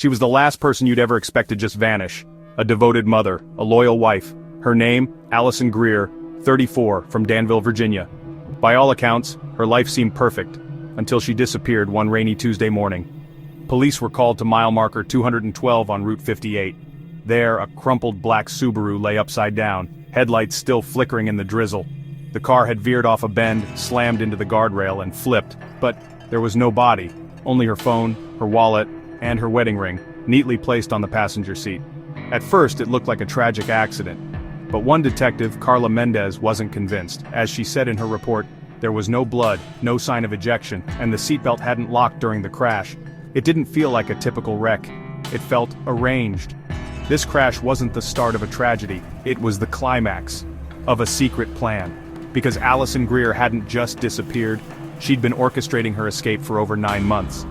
She was the last person you'd ever expect to just vanish. A devoted mother, a loyal wife. Her name, Allison Greer, 34, from Danville, Virginia. By all accounts, her life seemed perfect, until she disappeared one rainy Tuesday morning. Police were called to mile marker 212 on Route 58. There, a crumpled black Subaru lay upside down, headlights still flickering in the drizzle. The car had veered off a bend, slammed into the guardrail, and flipped, but there was no body, only her phone, her wallet, and her wedding ring, neatly placed on the passenger seat. At first, it looked like a tragic accident. But one detective, Carla Mendez, wasn't convinced. As she said in her report, there was no blood, no sign of ejection, and the seatbelt hadn't locked during the crash. It didn't feel like a typical wreck. It felt arranged. This crash wasn't the start of a tragedy, it was the climax of a secret plan. Because Allison Greer hadn't just disappeared, she'd been orchestrating her escape for over 9 months.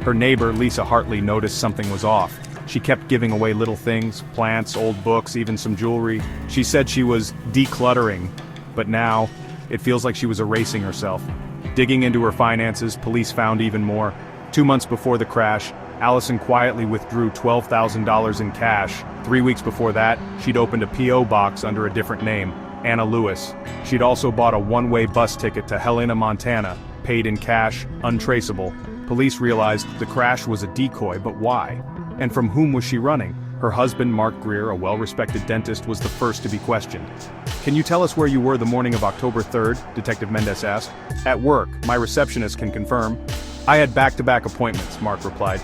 Her neighbor, Lisa Hartley, noticed something was off. She kept giving away little things, plants, old books, even some jewelry. She said she was decluttering, but now, it feels like she was erasing herself. Digging into her finances, police found even more. 2 months before the crash, Allison quietly withdrew $12,000 in cash. 3 weeks before that, she'd opened a P.O. box under a different name, Anna Lewis. She'd also bought a one-way bus ticket to Helena, Montana, paid in cash, untraceable. Police realized the crash was a decoy, but why? And from whom was she running? Her husband, Mark Greer, a well-respected dentist, was the first to be questioned. "Can you tell us where you were the morning of October 3rd, Detective Mendez asked. "At work, my receptionist can confirm." "I had back-to-back appointments," Mark replied.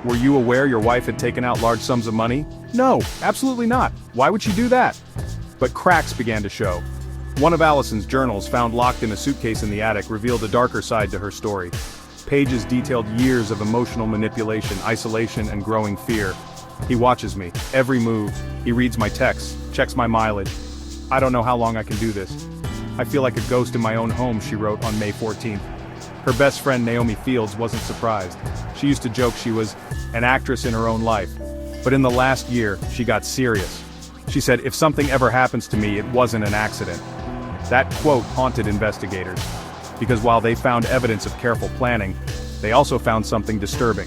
"Were you aware your wife had taken out large sums of money?" "No, absolutely not. Why would she do that?" But cracks began to show. One of Allison's journals, found locked in a suitcase in the attic, revealed a darker side to her story. Pages detailed years of emotional manipulation, isolation, and growing fear. "He watches me, every move. He reads my texts, checks my mileage. I don't know how long I can do this. I feel like a ghost in my own home," she wrote on May 14th. Her best friend Naomi Fields wasn't surprised. She used to joke she was an actress in her own life. But in the last year, she got serious. She said, "If something ever happens to me, it wasn't an accident." That quote haunted investigators. Because while they found evidence of careful planning, they also found something disturbing.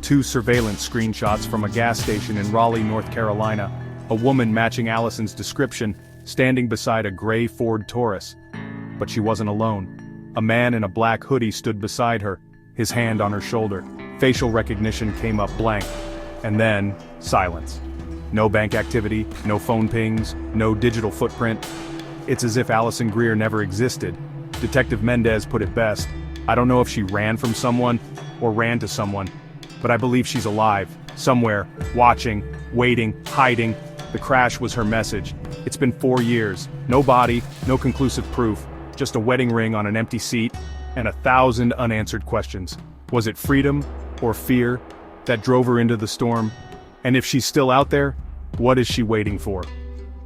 2 surveillance screenshots from a gas station in Raleigh, North Carolina. A woman matching Allison's description, standing beside a gray Ford Taurus. But she wasn't alone. A man in a black hoodie stood beside her, his hand on her shoulder. Facial recognition came up blank. And then, silence. No bank activity, no phone pings, no digital footprint. It's as if Allison Greer never existed. Detective Mendez put it best. "I don't know if she ran from someone, or ran to someone, but I believe she's alive, somewhere, watching, waiting, hiding." The crash was her message. It's been 4 years, no body, no conclusive proof, just a wedding ring on an empty seat, and 1,000 unanswered questions. Was it freedom, or fear, that drove her into the storm? And if she's still out there, what is she waiting for?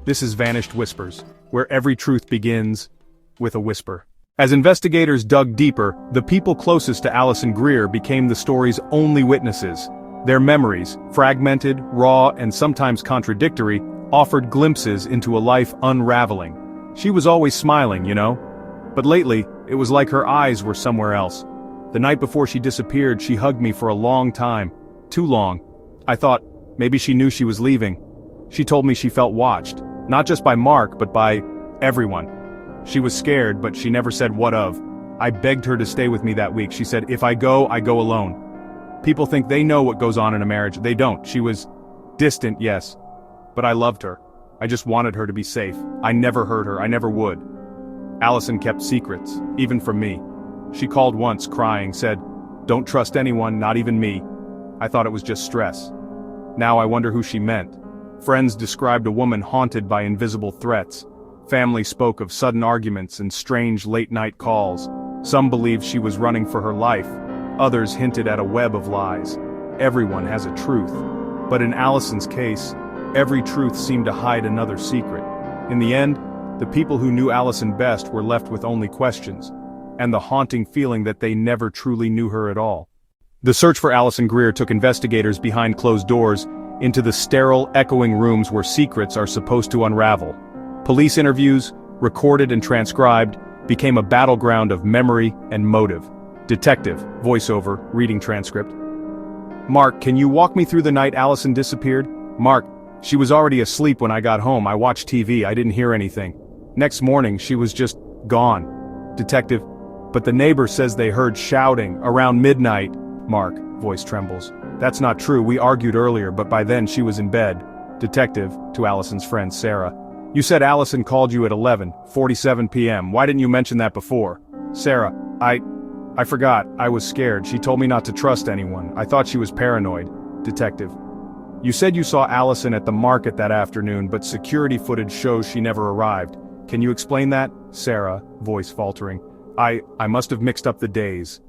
This is Vanished Whispers, where every truth begins with a whisper. As investigators dug deeper, the people closest to Allison Greer became the story's only witnesses. Their memories, fragmented, raw, and sometimes contradictory, offered glimpses into a life unraveling. She was always smiling, you know? But lately, it was like her eyes were somewhere else. The night before she disappeared, she hugged me for a long time. Too long. I thought, maybe she knew she was leaving. She told me she felt watched, not just by Mark, but by everyone. She was scared, but she never said what of. I begged her to stay with me that week. She said, "If I go alone." People think they know what goes on in a marriage. They don't. She was distant, yes. But I loved her. I just wanted her to be safe. I never hurt her. I never would. Allison kept secrets, even from me. She called once, crying, said, "Don't trust anyone, not even me." I thought it was just stress. Now I wonder who she meant. Friends described a woman haunted by invisible threats. Family spoke of sudden arguments and strange late-night calls. Some believed she was running for her life. Others hinted at a web of lies. Everyone has a truth. But in Allison's case, every truth seemed to hide another secret. In the end, the people who knew Allison best were left with only questions, and the haunting feeling that they never truly knew her at all. The search for Allison Greer took investigators behind closed doors into the sterile, echoing rooms where secrets are supposed to unravel. Police interviews, recorded and transcribed, became a battleground of memory and motive. Detective, voiceover, reading transcript. Mark, can you walk me through the night Allison disappeared? Mark, she was already asleep when I got home. I watched TV, I didn't hear anything. Next morning, she was just gone. Detective, but the neighbor says they heard shouting around midnight. Mark, voice trembles. That's not true, we argued earlier, but by then she was in bed. Detective, to Allison's friend Sarah. You said Allison called you at 11:47 p.m. Why didn't you mention that before? Sarah, I forgot, I was scared. She told me not to trust anyone. I thought she was paranoid. Detective. You said you saw Allison at the market that afternoon, but security footage shows she never arrived. Can you explain that? Sarah, voice faltering. I must have mixed up the days.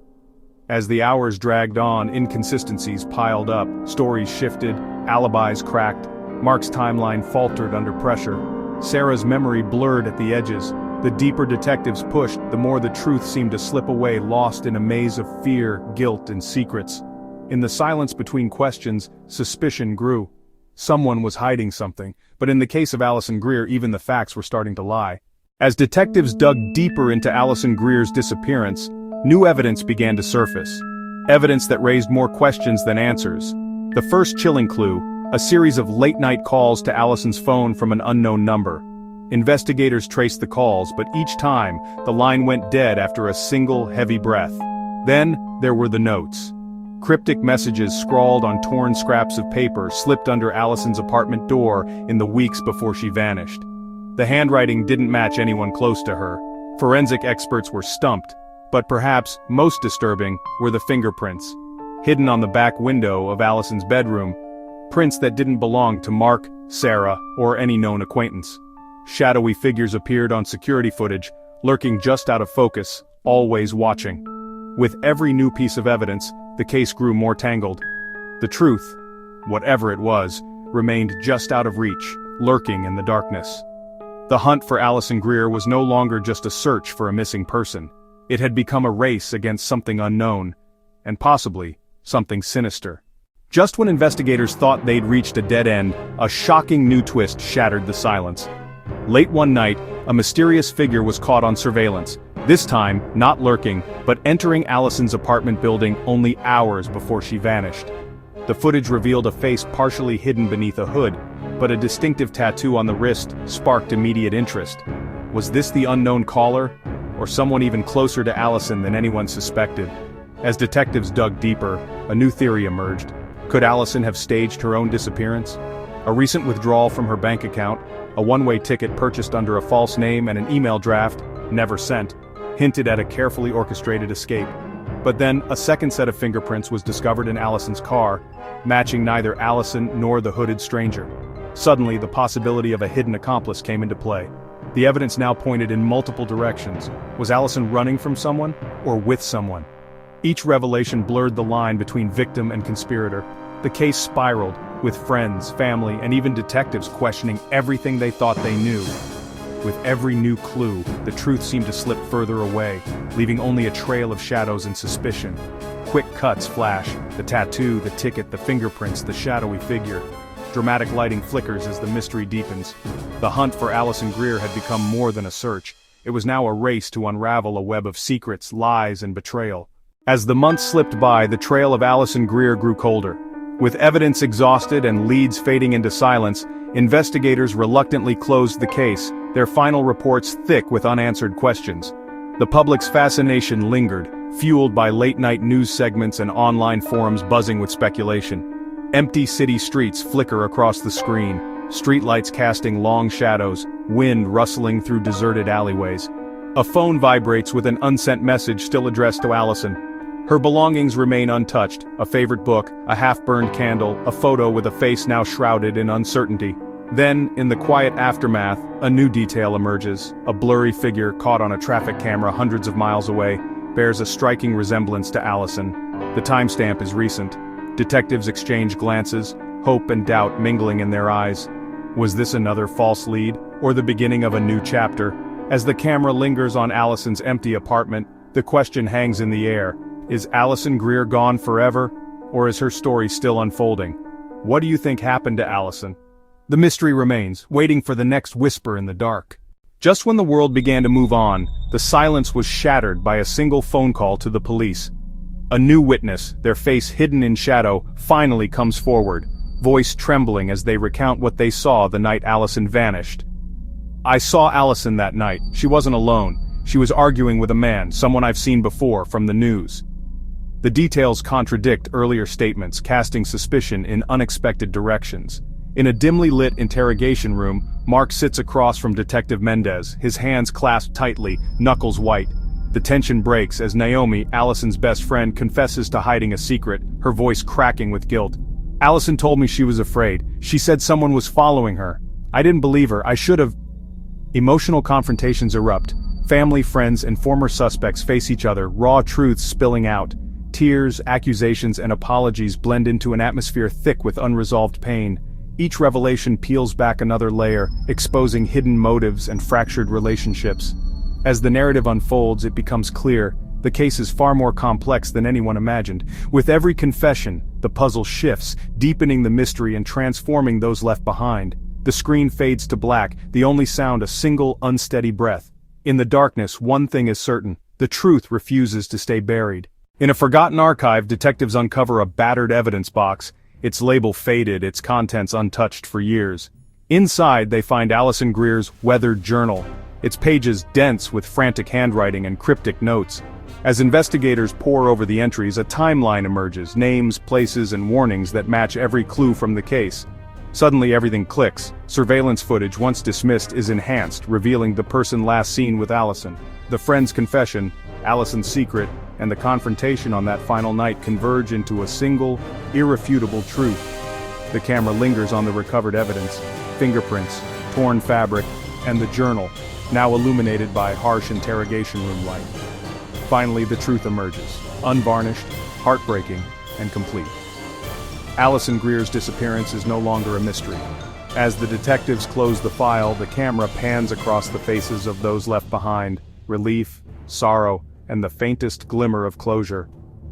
As the hours dragged on, inconsistencies piled up, stories shifted, alibis cracked, Mark's timeline faltered under pressure. Sarah's memory blurred at the edges. The deeper detectives pushed, the more the truth seemed to slip away, lost in a maze of fear, guilt, and secrets. In the silence between questions, suspicion grew. Someone was hiding something, but in the case of Allison Greer, even the facts were starting to lie. As detectives dug deeper into Allison Greer's disappearance, new evidence began to surface. Evidence that raised more questions than answers. The first chilling clue, a series of late-night calls to Allison's phone from an unknown number. Investigators traced the calls, but each time, the line went dead after a single heavy breath. Then, there were the notes. Cryptic messages scrawled on torn scraps of paper slipped under Allison's apartment door in the weeks before she vanished. The handwriting didn't match anyone close to her. Forensic experts were stumped, but perhaps most disturbing were the fingerprints. Hidden on the back window of Allison's bedroom, prints that didn't belong to Mark, Sarah, or any known acquaintance. Shadowy figures appeared on security footage, lurking just out of focus, always watching. With every new piece of evidence, the case grew more tangled. The truth, whatever it was, remained just out of reach, lurking in the darkness. The hunt for Allison Greer was no longer just a search for a missing person. It had become a race against something unknown, and possibly, something sinister. Just when investigators thought they'd reached a dead end, a shocking new twist shattered the silence. Late one night, a mysterious figure was caught on surveillance, this time not lurking, but entering Allison's apartment building only hours before she vanished. The footage revealed a face partially hidden beneath a hood, but a distinctive tattoo on the wrist sparked immediate interest. Was this the unknown caller, or someone even closer to Allison than anyone suspected? As detectives dug deeper, a new theory emerged. Could Allison have staged her own disappearance? A recent withdrawal from her bank account, a one-way ticket purchased under a false name, and an email draft, never sent, hinted at a carefully orchestrated escape. But then, a second set of fingerprints was discovered in Allison's car, matching neither Allison nor the hooded stranger. Suddenly, the possibility of a hidden accomplice came into play. The evidence now pointed in multiple directions. Was Allison running from someone, or with someone? Each revelation blurred the line between victim and conspirator. The case spiraled, with friends, family, and even detectives questioning everything they thought they knew. With every new clue, the truth seemed to slip further away, leaving only a trail of shadows and suspicion. Quick cuts flash, the tattoo, the ticket, the fingerprints, the shadowy figure. Dramatic lighting flickers as the mystery deepens. The hunt for Allison Greer had become more than a search. It was now a race to unravel a web of secrets, lies, and betrayal. As the months slipped by, the trail of Allison Greer grew colder. With evidence exhausted and leads fading into silence, investigators reluctantly closed the case, their final reports thick with unanswered questions. The public's fascination lingered, fueled by late-night news segments and online forums buzzing with speculation. Empty city streets flicker across the screen, streetlights casting long shadows, wind rustling through deserted alleyways. A phone vibrates with an unsent message still addressed to Allison. Her belongings remain untouched, a favorite book, a half-burned candle, a photo with a face now shrouded in uncertainty. Then, in the quiet aftermath, a new detail emerges. A blurry figure caught on a traffic camera hundreds of miles away bears a striking resemblance to Allison. The timestamp is recent. Detectives exchange glances, hope and doubt mingling in their eyes. Was this another false lead, or the beginning of a new chapter? As the camera lingers on Allison's empty apartment, the question hangs in the air. Is Allison Greer gone forever, or is her story still unfolding? What do you think happened to Allison? The mystery remains, waiting for the next whisper in the dark. Just when the world began to move on, the silence was shattered by a single phone call to the police. A new witness, their face hidden in shadow, finally comes forward, voice trembling as they recount what they saw the night Allison vanished. "I saw Allison that night. She wasn't alone. She was arguing with a man, someone I've seen before from the news." The details contradict earlier statements, casting suspicion in unexpected directions. In a dimly lit interrogation room, Mark sits across from Detective Mendez, his hands clasped tightly, knuckles white. The tension breaks as Naomi, Allison's best friend, confesses to hiding a secret, her voice cracking with guilt. "Allison told me she was afraid. She said someone was following her. I didn't believe her. I should have." Emotional confrontations erupt. Family, friends, and former suspects face each other, raw truths spilling out. Tears, accusations, and apologies blend into an atmosphere thick with unresolved pain. Each revelation peels back another layer, exposing hidden motives and fractured relationships. As the narrative unfolds, it becomes clear, the case is far more complex than anyone imagined. With every confession, the puzzle shifts, deepening the mystery and transforming those left behind. The screen fades to black, the only sound a single, unsteady breath. In the darkness, one thing is certain, the truth refuses to stay buried. In a forgotten archive, detectives uncover a battered evidence box, its label faded, its contents untouched for years. Inside, they find Allison Greer's weathered journal, its pages dense with frantic handwriting and cryptic notes. As investigators pore over the entries, a timeline emerges, names, places, and warnings that match every clue from the case. Suddenly everything clicks. Surveillance footage once dismissed is enhanced, revealing the person last seen with Allison. The friend's confession, Allison's secret, and the confrontation on that final night converge into a single, irrefutable truth. The camera lingers on the recovered evidence, fingerprints, torn fabric, and the journal, now illuminated by harsh interrogation room light. Finally, the truth emerges, unvarnished, heartbreaking, and complete. Allison Greer's disappearance is no longer a mystery. As the detectives close the file, the camera pans across the faces of those left behind, relief, sorrow, and the faintest glimmer of closure.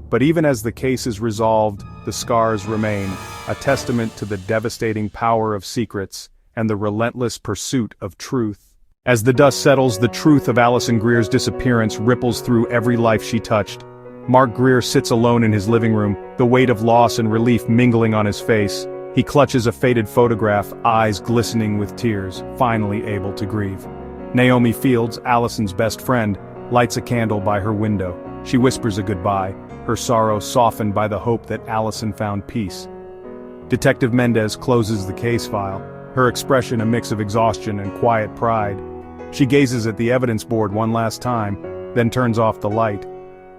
But even as the case is resolved, the scars remain, a testament to the devastating power of secrets and the relentless pursuit of truth. As the dust settles, the truth of Allison Greer's disappearance ripples through every life she touched. Mark Greer sits alone in his living room, the weight of loss and relief mingling on his face. He clutches a faded photograph, eyes glistening with tears, finally able to grieve. Naomi Fields, Allison's best friend, lights a candle by her window. She whispers a goodbye, her sorrow softened by the hope that Allison found peace. Detective Mendez closes the case file, her expression a mix of exhaustion and quiet pride. She gazes at the evidence board one last time, then turns off the light.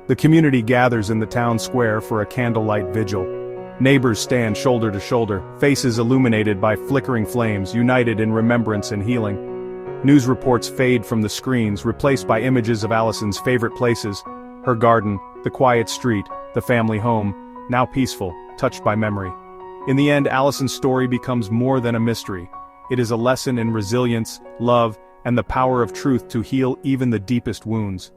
The community gathers in the town square for a candlelight vigil. Neighbors stand shoulder to shoulder, faces illuminated by flickering flames, united in remembrance and healing. News reports fade from the screens, replaced by images of Allison's favorite places, her garden, the quiet street, the family home, now peaceful, touched by memory. In the end, Allison's story becomes more than a mystery. It is a lesson in resilience, love, and the power of truth to heal even the deepest wounds.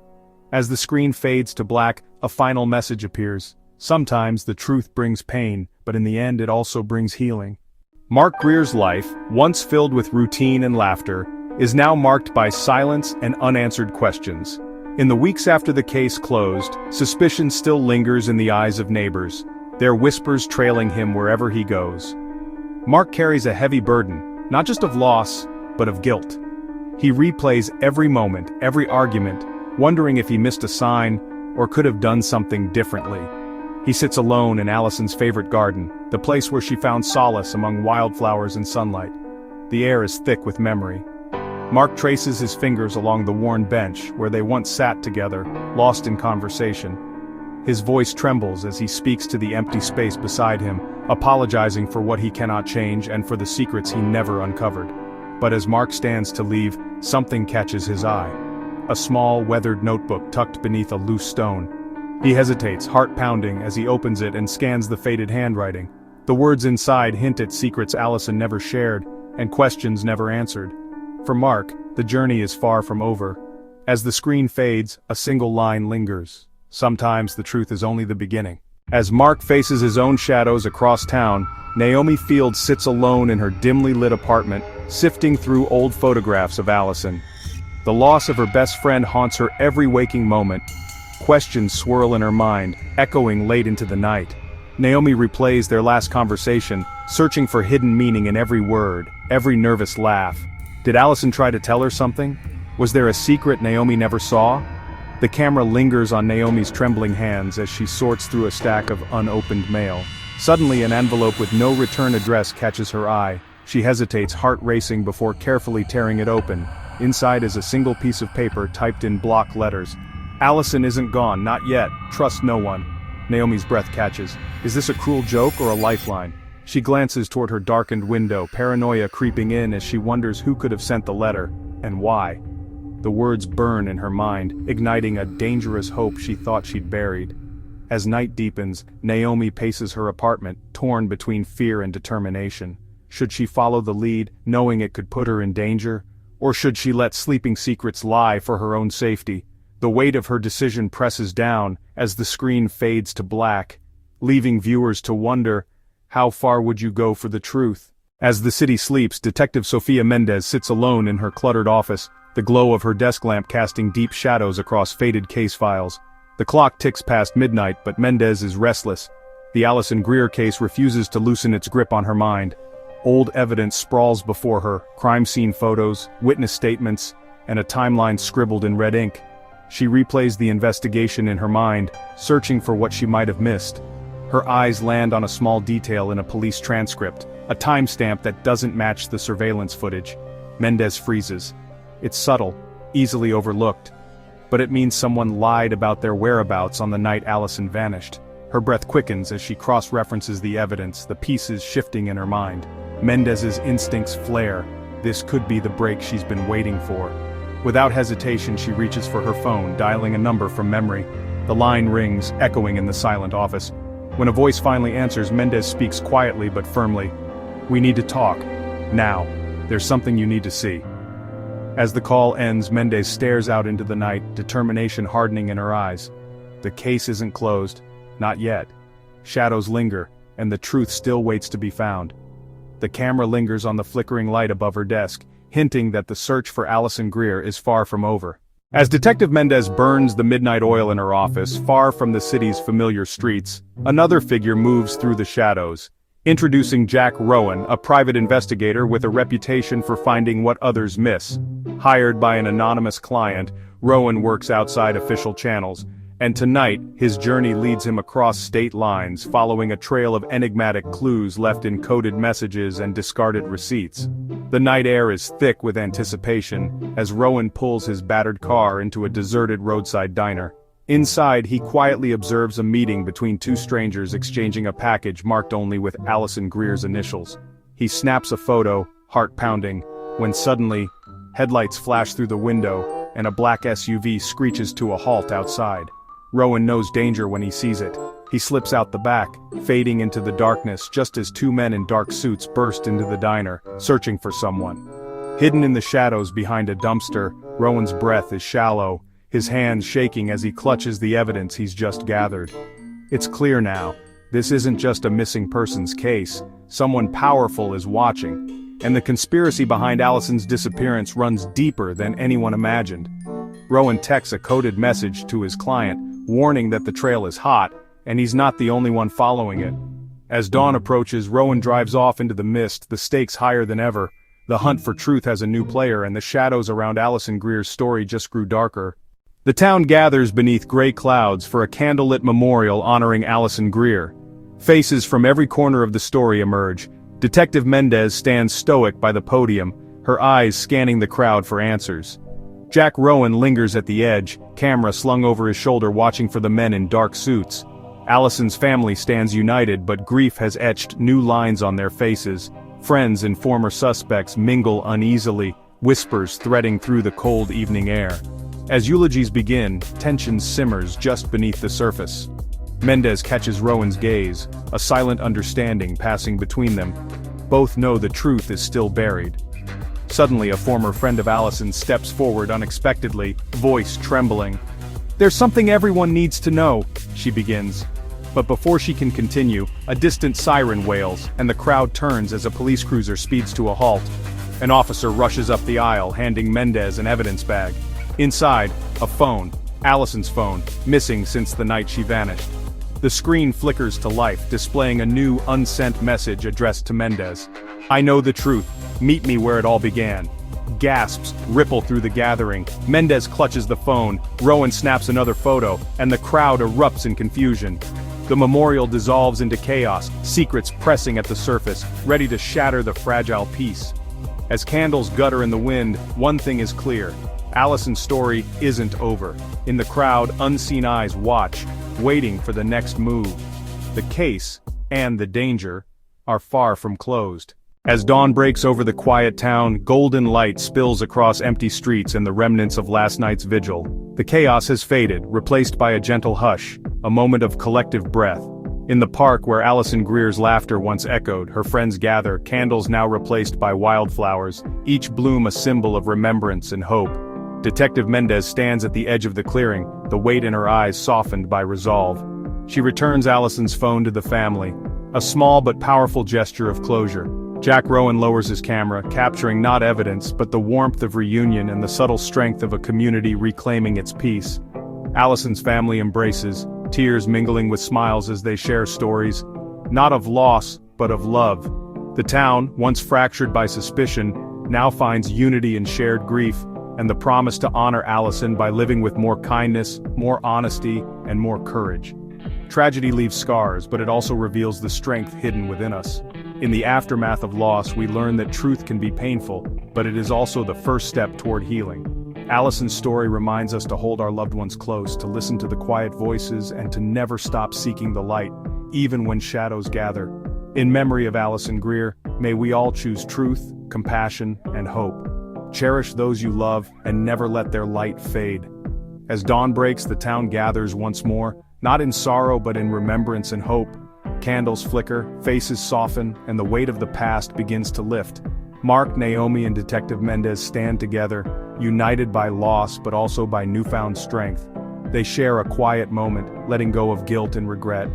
As the screen fades to black, a final message appears. Sometimes the truth brings pain, but in the end it also brings healing. Mark Greer's life, once filled with routine and laughter, is now marked by silence and unanswered questions. In the weeks after the case closed, suspicion still lingers in the eyes of neighbors, their whispers trailing him wherever he goes. Mark carries a heavy burden, not just of loss, but of guilt. He replays every moment, every argument, wondering if he missed a sign or could have done something differently. He sits alone in Allison's favorite garden, the place where she found solace among wildflowers and sunlight. The air is thick with memory. Mark traces his fingers along the worn bench where they once sat together, lost in conversation. His voice trembles as he speaks to the empty space beside him, apologizing for what he cannot change and for the secrets he never uncovered. But as Mark stands to leave, something catches his eye. A small, weathered notebook tucked beneath a loose stone. He hesitates, heart pounding, as he opens it and scans the faded handwriting. The words inside hint at secrets Allison never shared, and questions never answered. For Mark, the journey is far from over. As the screen fades, a single line lingers. Sometimes the truth is only the beginning. As Mark faces his own shadows across town, Naomi Fields sits alone in her dimly lit apartment, sifting through old photographs of Allison. The loss of her best friend haunts her every waking moment. Questions swirl in her mind, echoing late into the night. Naomi replays their last conversation, searching for hidden meaning in every word, every nervous laugh. Did Allison try to tell her something? Was there a secret Naomi never saw? The camera lingers on Naomi's trembling hands as she sorts through a stack of unopened mail. Suddenly, an envelope with no return address catches her eye. She hesitates, heart racing before carefully tearing it open. Inside is a single piece of paper typed in block letters. "Allison isn't gone, not yet. Trust no one." Naomi's breath catches. Is this a cruel joke or a lifeline? She glances toward her darkened window, paranoia creeping in as she wonders who could have sent the letter, and why. The words burn in her mind, igniting a dangerous hope she thought she'd buried. As night deepens, Naomi paces her apartment, torn between fear and determination. Should she follow the lead, knowing it could put her in danger? Or should she let sleeping secrets lie for her own safety? The weight of her decision presses down as the screen fades to black, leaving viewers to wonder, how far would you go for the truth? As the city sleeps, Detective Sofia Mendez sits alone in her cluttered office, the glow of her desk lamp casting deep shadows across faded case files. The clock ticks past midnight, but Mendez is restless. The Allison Greer case refuses to loosen its grip on her mind. Old evidence sprawls before her, crime scene photos, witness statements, and a timeline scribbled in red ink. She replays the investigation in her mind, searching for what she might have missed. Her eyes land on a small detail in a police transcript, a timestamp that doesn't match the surveillance footage. Mendez freezes. It's subtle, easily overlooked. But it means someone lied about their whereabouts on the night Allison vanished. Her breath quickens as she cross-references the evidence, the pieces shifting in her mind. Mendez's instincts flare. This could be the break she's been waiting for. Without hesitation, she reaches for her phone, dialing a number from memory. The line rings, echoing in the silent office. When a voice finally answers, Mendez speaks quietly but firmly. "We need to talk. Now. There's something you need to see." As the call ends, Mendez stares out into the night, determination hardening in her eyes. The case isn't closed. Not yet. Shadows linger, and the truth still waits to be found. The camera lingers on the flickering light above her desk, hinting that the search for Allison Greer is far from over. As Detective Mendez burns the midnight oil in her office, far from the city's familiar streets, another figure moves through the shadows. Introducing Jack Rowan, a private investigator with a reputation for finding what others miss. Hired by an anonymous client, Rowan works outside official channels, and tonight, his journey leads him across state lines, following a trail of enigmatic clues left in coded messages and discarded receipts. The night air is thick with anticipation, as Rowan pulls his battered car into a deserted roadside diner. Inside, he quietly observes a meeting between two strangers exchanging a package marked only with Allison Greer's initials. He snaps a photo, heart pounding, when suddenly, headlights flash through the window, and a black SUV screeches to a halt outside. Rowan knows danger when he sees it. He slips out the back, fading into the darkness just as two men in dark suits burst into the diner, searching for someone. Hidden in the shadows behind a dumpster, Rowan's breath is shallow, his hands shaking as he clutches the evidence he's just gathered. It's clear now, this isn't just a missing persons case, someone powerful is watching, and the conspiracy behind Allison's disappearance runs deeper than anyone imagined. Rowan texts a coded message to his client, warning that the trail is hot, and he's not the only one following it. As dawn approaches, Rowan drives off into the mist, the stakes higher than ever. The hunt for truth has a new player, and the shadows around Allison Greer's story just grew darker. The town gathers beneath gray clouds for a candlelit memorial honoring Allison Greer. Faces from every corner of the story emerge. Detective Mendez stands stoic by the podium, her eyes scanning the crowd for answers. Jack Rowan lingers at the edge, camera slung over his shoulder watching for the men in dark suits. Allison's family stands united, but grief has etched new lines on their faces. Friends and former suspects mingle uneasily, whispers threading through the cold evening air. As eulogies begin, tension simmers just beneath the surface. Mendez catches Rowan's gaze, a silent understanding passing between them. Both know the truth is still buried. Suddenly, a former friend of Allison steps forward unexpectedly, voice trembling. "There's something everyone needs to know," she begins. But before she can continue, a distant siren wails, and the crowd turns as a police cruiser speeds to a halt. An officer rushes up the aisle, handing Mendez an evidence bag. Inside, a phone, Allison's phone, missing since the night she vanished. The screen flickers to life, displaying a new unsent message addressed to Mendez. "I know the truth. Meet me where it all began." Gasps ripple through the gathering. Mendez clutches the phone, Rowan snaps another photo, and the crowd erupts in confusion. The memorial dissolves into chaos, secrets pressing at the surface, ready to shatter the fragile peace. As candles gutter in the wind, one thing is clear. Allison's story isn't over. In the crowd, unseen eyes watch, waiting for the next move. The case, and the danger, are far from closed. As dawn breaks over the quiet town, golden light spills across empty streets and the remnants of last night's vigil. The chaos has faded, replaced by a gentle hush, a moment of collective breath. In the park where Allison Greer's laughter once echoed, her friends gather, candles now replaced by wildflowers, each bloom a symbol of remembrance and hope. Detective Mendez stands at the edge of the clearing, the weight in her eyes softened by resolve. She returns Allison's phone to the family, a small but powerful gesture of closure. Jack Rowan lowers his camera, capturing not evidence but the warmth of reunion and the subtle strength of a community reclaiming its peace. Allison's family embraces, tears mingling with smiles as they share stories, not of loss, but of love. The town, once fractured by suspicion, now finds unity in shared grief, and the promise to honor Allison by living with more kindness, more honesty, and more courage. Tragedy leaves scars, but it also reveals the strength hidden within us. In the aftermath of loss, we learn that truth can be painful, but it is also the first step toward healing. Allison's story reminds us to hold our loved ones close, to listen to the quiet voices, and to never stop seeking the light, even when shadows gather. In memory of Allison Greer, may we all choose truth, compassion, and hope. Cherish those you love, and never let their light fade. As dawn breaks, the town gathers once more, not in sorrow but in remembrance and hope. Candles flicker, faces soften, and the weight of the past begins to lift. Mark, Naomi, and Detective Mendez stand together, united by loss but also by newfound strength. They share a quiet moment, letting go of guilt and regret.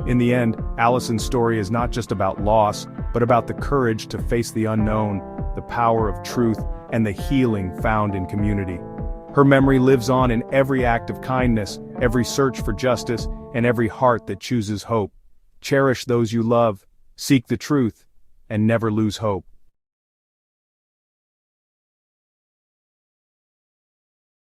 In the end, Allison's story is not just about loss, but about the courage to face the unknown, the power of truth, and the healing found in community. Her memory lives on in every act of kindness, every search for justice, and every heart that chooses hope. Cherish those you love, seek the truth, and never lose hope.